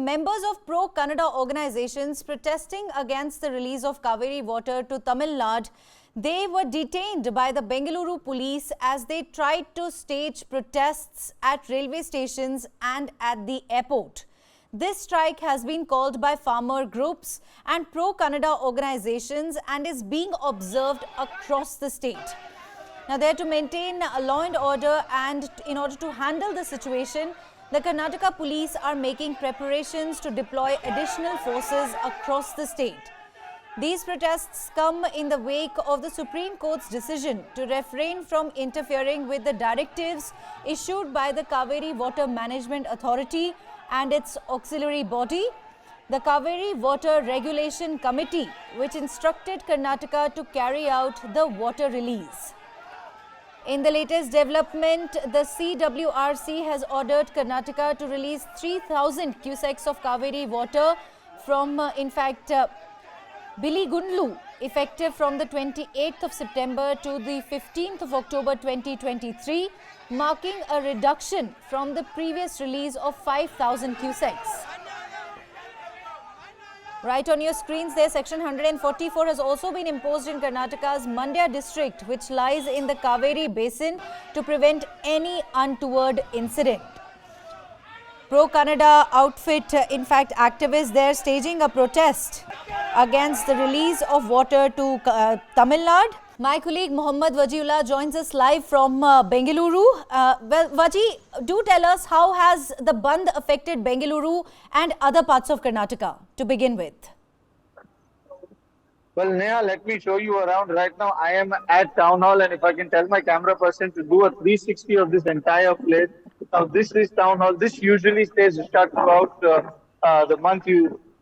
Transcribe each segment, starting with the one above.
Members of pro-Kannada organizations protesting against the release of Cauvery water to Tamil Nadu, they were detained by the Bengaluru Police as they tried to stage protests at railway stations and at the airport. This strike has been called by farmer groups and pro-Kannada organizations and is being observed across the state. Now, they are to maintain law and order, and in order to handle the situation, the Karnataka police are making preparations to deploy additional forces across the state. These protests come in the wake of the Supreme Court's decision to refrain from interfering with the directives issued by the Cauvery Water Management Authority and its auxiliary body, the Cauvery Water Regulation Committee, which instructed Karnataka to carry out the water release. In the latest development, the CWRC has ordered Karnataka to release 3,000 cusecs of Cauvery water from, Bengaluru, effective from the 28th of September to the 15th of October 2023, marking a reduction from the previous release of 5,000 cusecs. Right on your screens there, Section 144 has also been imposed in Karnataka's Mandya district, which lies in the Cauvery basin, to prevent any untoward incident. Pro-Kannada outfit, activists there staging a protest against the release of water to Tamil Nadu. My colleague Mohammad Wajiullah joins us live from Bengaluru. Well, Waji, do tell us, how has the Bandh affected Bengaluru and other parts of Karnataka to begin with? Well, Neha, let me show you around. Right now, I am at Town Hall, and if I can tell my camera person to do a 360 of this entire place. Now, this is Town Hall. This usually stays shut throughout the month,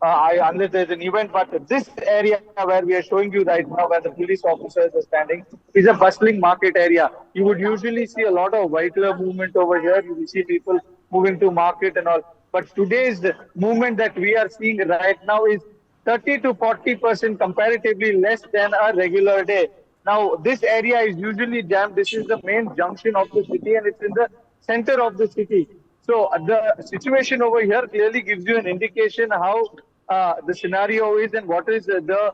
unless there's an event. But this area where we are showing you right now, where the police officers are standing, is a bustling market area. You would usually see a lot of vehicular movement over here. You will see people moving to market and all. But today's movement that we are seeing right now is 30 to 40% comparatively less than a regular day. Now, this area is usually jammed. This is the main junction of the city, and it's in the center of the city. So the situation over here clearly gives you an indication how the scenario is and what is the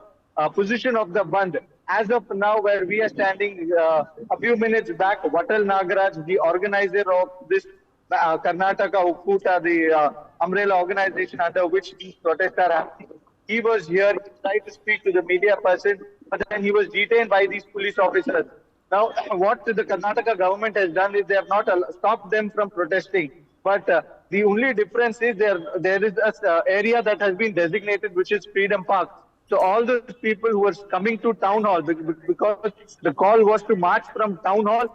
position of the Bandh. As of now, where we are standing a few minutes back, Vatal Nagaraj, the organizer of this Karnataka Ukkuta, the umbrella organization under which these protests are happening, he was here. He tried to speak to the media person, but then he was detained by these police officers. Now, what the Karnataka government has done is they have not stopped them from protesting. But the only difference is there is an area that has been designated, which is Freedom Park. So all those people who were coming to Town Hall, because the call was to march from Town Hall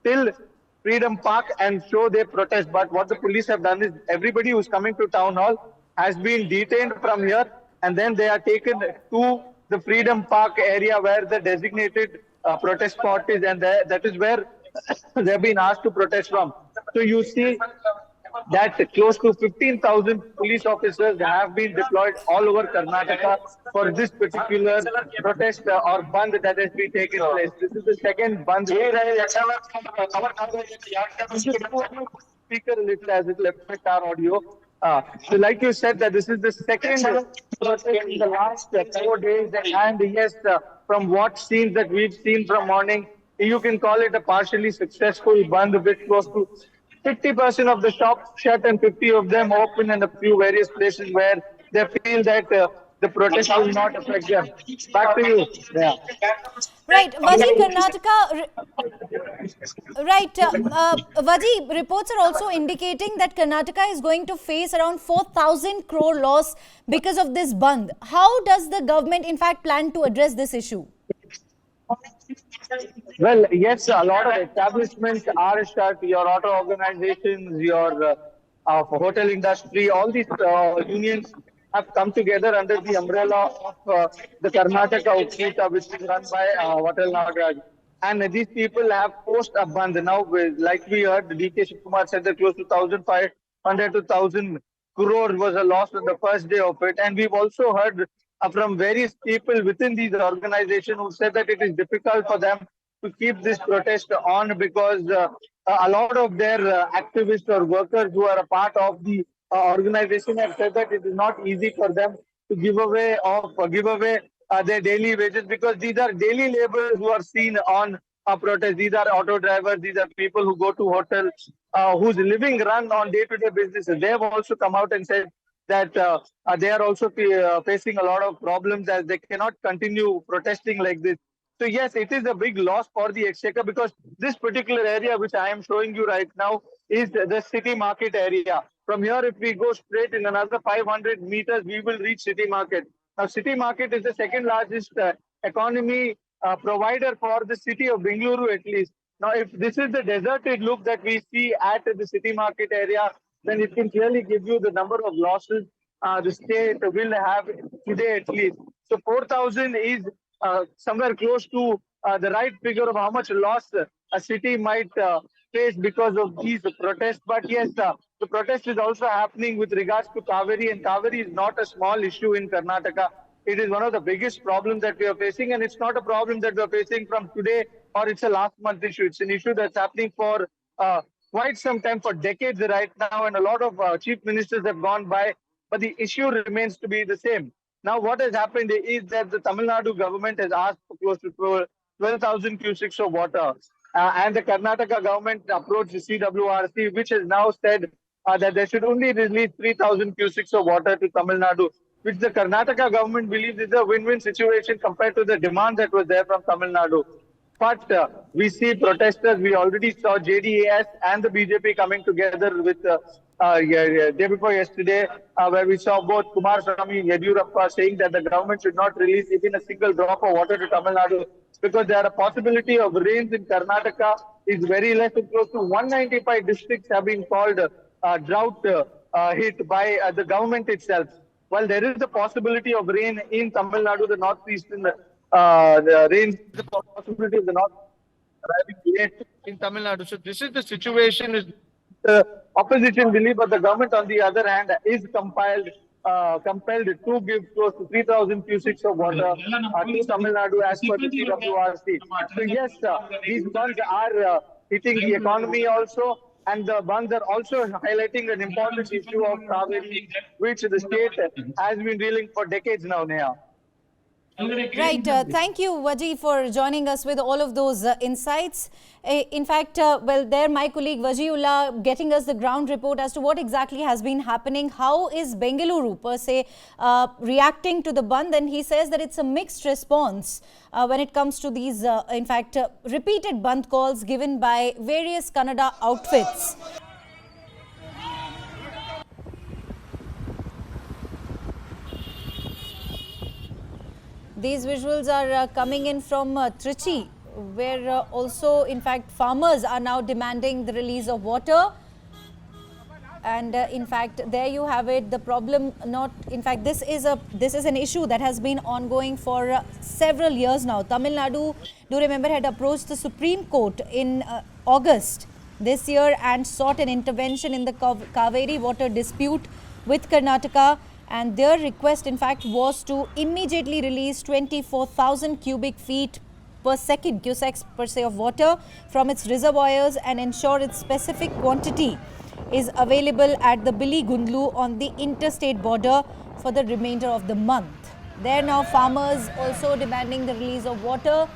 till Freedom Park and show their protest. But what the police have done is everybody who's coming to Town Hall has been detained from here, and then they are taken to the Freedom Park area where the designated protest spot is, and that is where they have been asked to protest from. So you see that close to 15,000 police officers have been deployed all over Karnataka for this particular protest or bandh that has been taken place. This is the second bandh. Speaker a little as it left our audio. So like you said, that this is the second protest in the last 4 days, and yes, from what scenes that we've seen from morning, you can call it a partially successful bandh, which close to 50% of the shops shut and 50 of them open, and a few various places where they feel that the protest will not affect them. Back to you. Yeah. Right, Vaji, Karnataka. Right, Vaji, reports are also indicating that Karnataka is going to face around 4,000 crore loss because of this bandh. How does the government, in fact, plan to address this issue? Well, yes, a lot of establishments are shut. Your auto organizations, your hotel industry, all these unions have come together under the umbrella of the Karnataka Ukkuta, which is run by Vatal Nagaraj. And these people have posted a bandh. Now, like we heard, DK Shivakumar said that close to 1,500 to 1,000 crore was a loss on the first day of it. And we've also heard from various people within these organizations who said that it is difficult for them to keep this protest on because a lot of their activists or workers who are a part of the organization have said that it is not easy for them to give away their daily wages, because these are daily laborers who are seen on protest. These are auto drivers. These are people who go to hotels, whose living run on day-to-day businesses. They have also come out and said that they are also facing a lot of problems, as they cannot continue protesting like this. So yes, it is a big loss for the exchequer, because this particular area which I am showing you right now is the city market area. From here, if we go straight in another 500 meters, we will reach city market. Now, city market is the second largest economy provider for the city of Bengaluru, at least. Now, if this is the deserted look that we see at the city market area, then it can clearly give you the number of losses the state will have today at least. So 4,000 is somewhere close to the right figure of how much loss a city might face because of these protests. But yes, the protest is also happening with regards to Cauvery, and Cauvery is not a small issue in Karnataka. It is one of the biggest problems that we are facing, and it's not a problem that we are facing from today, or it's a last month issue. It's an issue that's happening for quite some time, for decades right now, and a lot of chief ministers have gone by, but the issue remains to be the same. Now, what has happened is that the Tamil Nadu government has asked for close to 12,000 cubics of water, and the Karnataka government approached the CWRC, which has now said that they should only release 3,000 cubics of water to Tamil Nadu, which the Karnataka government believes is a win-win situation compared to the demand that was there from Tamil Nadu. But we see protesters. We already saw JDAS and the BJP coming together with day before yesterday, where we saw both Kumaraswamy and Yediyurappa saying that the government should not release even a single drop of water to Tamil Nadu, because there are a possibility of rains in Karnataka is very less. And close to 195 districts have been called drought hit by the government itself. While there is the possibility of rain in Tamil Nadu, the northeastern the rain, the possibility of the north arriving late in Tamil Nadu. So this is the situation. Is the opposition believe, but the government, on the other hand, is compelled to give close to 3,000 cubics of water to Tamil Nadu as per the CWRC. So yes, these funds are hitting the economy also, and the bonds are also highlighting an important issue of Cauvery, which the state has been dealing for decades now, Neha. Right. Thank you, Waji, for joining us with all of those insights. In fact, well, there my colleague Wajiullah getting us the ground report as to what exactly has been happening. How is Bengaluru, per se, reacting to the Bandh? And he says that it's a mixed response when it comes to these, in fact, repeated Bandh calls given by various Kannada outfits. These visuals are coming in from Trichy, where also, in fact, farmers are now demanding the release of water. And in fact, there you have it. The problem, not in fact, this is an issue that has been ongoing for several years now. Tamil Nadu, do remember, had approached the Supreme Court in August this year and sought an intervention in the Cauvery water dispute with Karnataka. And their request, in fact, was to immediately release 24,000 cubic feet per second, cusecs per se, of water from its reservoirs and ensure its specific quantity is available at the Billy Gundlu on the interstate border for the remainder of the month. There now farmers also demanding the release of water,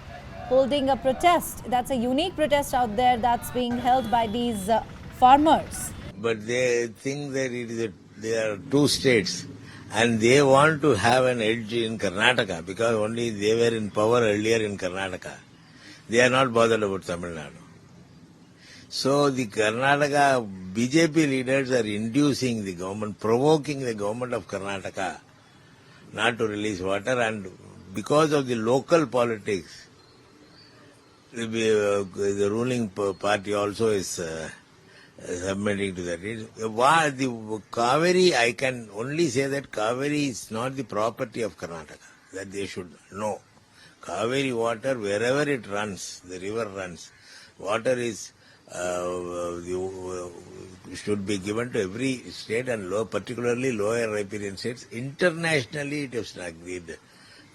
holding a protest. That's a unique protest out there that's being held by these farmers. But they think that there are two states. And they want to have an edge in Karnataka because only they were in power earlier in Karnataka. They are not bothered about Tamil Nadu. So the Karnataka BJP leaders are inducing the government, provoking the government of Karnataka not to release water, and because of the local politics, the ruling party also is submitting to that. The Cauvery, I can only say that Cauvery is not the property of Karnataka, that they should know. Cauvery water, wherever it runs, the river runs, water is should be given to every state, and particularly lower riparian states. Internationally, it is not the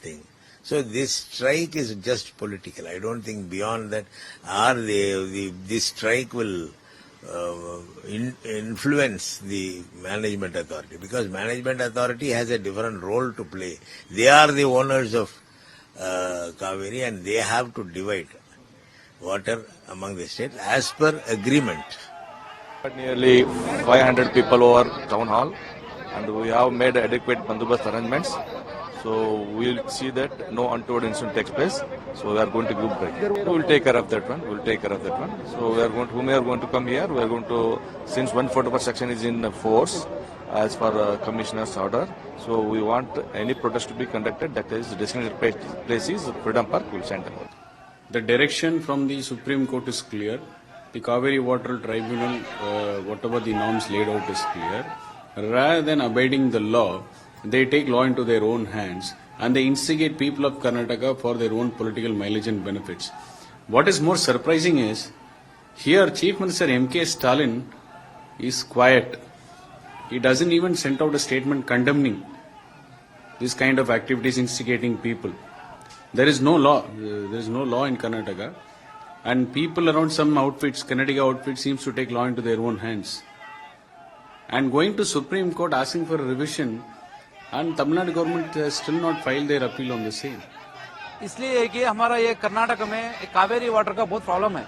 thing. So this strike is just political. I don't think beyond that, this strike will influence the management authority, because management authority has a different role to play. They are the owners of Cauvery and they have to divide water among the states as per agreement. Nearly 500 people over town hall, and we have made adequate bandobast arrangements. So we will see that no untoward incident takes place. So we are going to give break. We will take care of that one. We will take care of that one. So we are going to, whom we are going to come here, we are going to, since 144 section is in force as per commissioner's order. So we want any protest to be conducted, that is designated place is Freedom Park, we will send them. The direction from the Supreme Court is clear. The Cauvery Water Tribunal, whatever the norms laid out is clear. Rather than abiding the law, they take law into their own hands and they instigate people of Karnataka for their own political mileage and benefits. What is more surprising is, here Chief Minister M.K. Stalin is quiet. He doesn't even send out a statement condemning this kind of activities instigating people. There is no law. There is no law in Karnataka. And people around some outfits, Kannadiga outfits, seems to take law into their own hands. And going to Supreme Court asking for a revision, and Tamil Nadu government has still not filed their appeal on the same. इसलिए कि हमारा ये कर्नाटक में Kaveri water का बहुत problem है.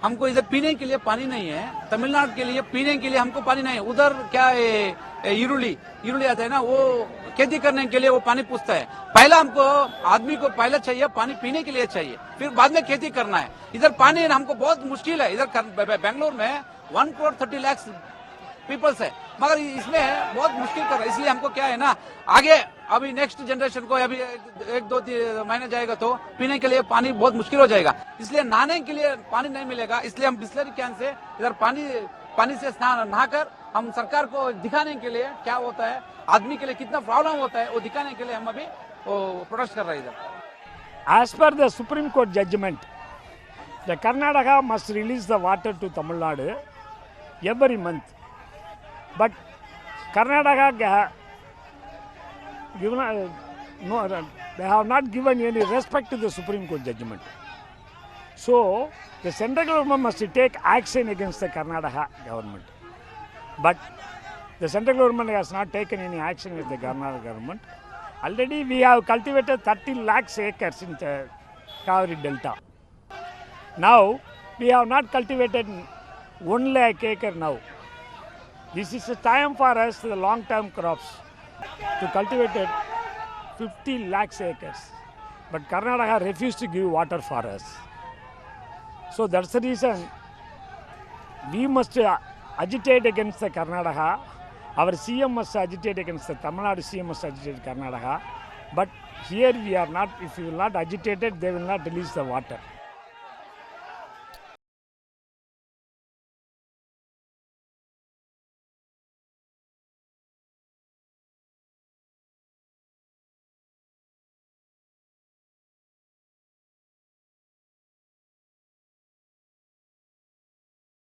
हमको इधर पीने के लिए पानी नहीं है. तमिलनाडु के लिए पीने के लिए हमको पानी नहीं है. उधर क्या इरुली आता है ना, वो खेती करने के लिए वो पानी पूछता है. पहला हमको आदमी को पहले चाहिए पानी पीने के लिए चाहिए, फिर बाद में खेती करना है. इधर पानी हमको बहुत मुश्किल है. इधर बेंगलोर में 1,30,00,000 पीपल्स है, मगर इसमें बहुत मुश्किल कर रहा है. इसलिए हमको क्या है ना, आगे अभी नेक्स्ट जनरेशन को अभी 1-2 महीने जाएगा तो पीने के लिए पानी बहुत मुश्किल हो जाएगा. इसलिए नहाने के लिए पानी नहीं मिलेगा. इसलिए हम बिस्लरी कैन से इधर पानी से स्नान नहाकर हम सरकार को दिखाने के लिए क्या होता है, आदमी के लिए कितना प्रॉब्लम होता है, वो दिखाने के लिए हम अभी प्रोटेस्ट कर रहे हैं इधर. As per the Supreme Court judgment, the Karnataka must release the water to Tamil Nadu every month. But Karnataka they have not given any respect to the Supreme Court judgment. So the central government must take action against the Karnataka government. But the central government has not taken any action with the Karnataka government. Already we have cultivated 30 lakhs acres in the Cauvery Delta. Now we have not cultivated 1 lakh acre now. This is a time for us, the long-term crops, to cultivate 50 lakhs acres. But Karnataka refused to give water for us. So that's the reason we must agitate against the Karnataka. Our CM must agitate against the Tamil Nadu CM must agitate Karnataka. But here we are not, if we will not agitate it, they will not release the water.